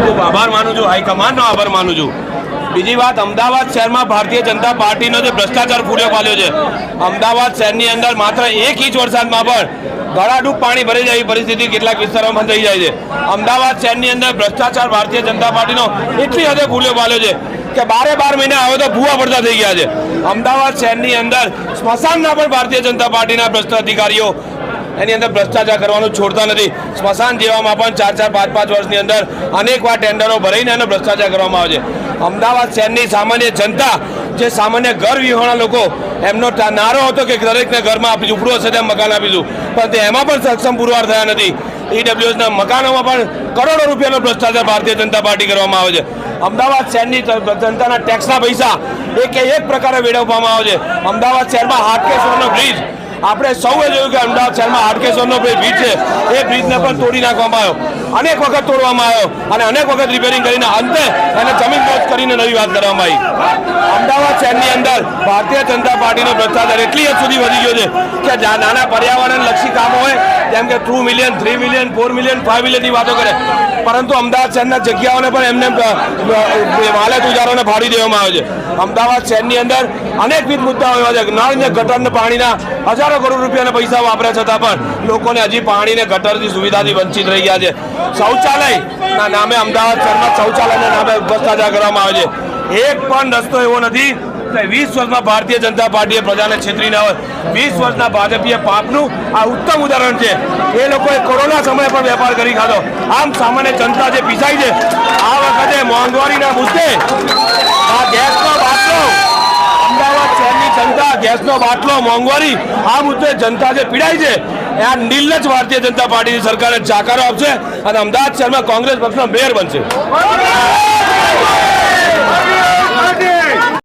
ખૂબ આભાર માનું છું, હાઈકમાન્ડનો આભાર માનું છું। બીજી વાત, અમદાવાદ શહેરમાં ભારતીય જનતા પાર્ટીનો જે ભ્રષ્ટાચાર ફૂલ્યો પાલ્યો છે, અમદાવાદ શહેરની અંદર માત્ર 1 ઇંચ વરસાદમાં પણ ગળાડૂબ પાણી ભરી જાય એવી પરિસ્થિતિ કેટલાક વિસ્તારોમાં થઈ જાય છે। અમદાવાદ શહેરની અંદર ભ્રષ્ટાચાર ભારતીય જનતા પાર્ટીનો એટલી હદે ફૂલ્યો પાલ્યો છે કે 12 મહિના હવે તો ભૂવા પડતા થઈ ગયા છે। અમદાવાદ શહેરની અંદર સ્મશાનના પણ ભારતીય જનતા પાર્ટીના ભ્રષ્ટ અધિકારીઓ એની અંદર ભ્રષ્ટાચાર કરવાનું છોડતા નથી। સ્મશાન જેવામાં પણ 4-4, 5-5 વર્ષની અંદર અનેકવાર ટેન્ડરો ભરીને એનો ભ્રષ્ટાચાર કરવામાં આવે છે। અમદાવાદ શહેરની સામાન્ય જનતા, જે સામાન્ય ઘર વિહોણા લોકો, એમનો નારો હતો કે દરેકને ઘરમાં ઝૂંપડું હશે તેમ મકાન આપીશું, પણ એમાં પણ સક્ષમ પુરવાર થયા નથી। ઈડબ્લ્યુએસના મકાનોમાં પણ કરોડો રૂપિયાનો ભ્રષ્ટાચાર ભારતીય જનતા પાર્ટી કરવામાં આવે છે। અમદાવાદ શહેરની જનતાના ટેક્સના પૈસા એક પ્રકારે વેડવવામાં આવે છે। અમદાવાદ શહેરમાં હાટકેશ્વરનો બ્રિજ, આપણે સૌએ જોયું કે અમદાવાદ શહેરમાં હાટકેશ્વરનો બ્રિજ છે, એ બ્રિજને પણ તોડી નાખવામાં આવ્યો, અનેક વખત તોડવામાં આવ્યો અને અનેક વખત રિપેરિંગ કરીને અંતે એને જમીન દોસ્ત કરીને નવી વાત કરવામાં આવી। અમદાવાદ શહેરની અંદર ભારતીય જનતા પાર્ટીનો ભ્રષ્ટાચાર એટલી હદ સુધી વધી ગયો છે કે નાના પર્યાવરણલક્ષી કામો હોય, જેમ કે 2 મિલિયન, 3 મિલિયન, 4 મિલિયન, 5 મિલિયનની વાતો કરે, પરંતુ અમદાવાદ શહેરના જગ્યાઓને પણ એમને માલત ઉજારોને ફાડી દેવામાં આવે છે। અમદાવાદ શહેરની અંદર અનેકવિધ મુદ્દાઓ એવા છે, નળ ને ગટરને પાણીના હજારો કરોડ રૂપિયાના પૈસા વાપર્યા છતાં પણ લોકોને હજી પાણીને ગટરની સુવિધાથી વંચિત રહી ગયા છે। શૌચાલયના નામે અમદાવાદ શહેરમાં શૌચાલયના નામે ભ્રષ્ટાચાર કરવામાં આવે છે। એક પણ રસ્તો એવો નથી કે 20 વર્ષમાં ભારતીય જનતા પાર્ટીએ પ્રજાને છેતરી ના હોય। 20 વર્ષના ભાજપીય પાપનું આ ઉત્તમ ઉદાહરણ છે। એ લોકોએ કોરોના સમયે પણ વેપાર કરી ખાધો, આમ સામાન્ય જનતા જે પીસાઈ છે, આ વખતે મોંઘવારીના મુદ્દે આ ગેસનો બાટલો, અમદાવાદ શહેરની જનતા ગેસનો બાટલો, મોંઘવારી, આ મુદ્દે જનતા જે પીડાય છે, આ નિર્લજ્જ ભારતીય જનતા પાર્ટીની સરકારે જાકારો આપશે અને અમદાવાદ શહેરમાં કોંગ્રેસ પક્ષનો મેયર બનશે।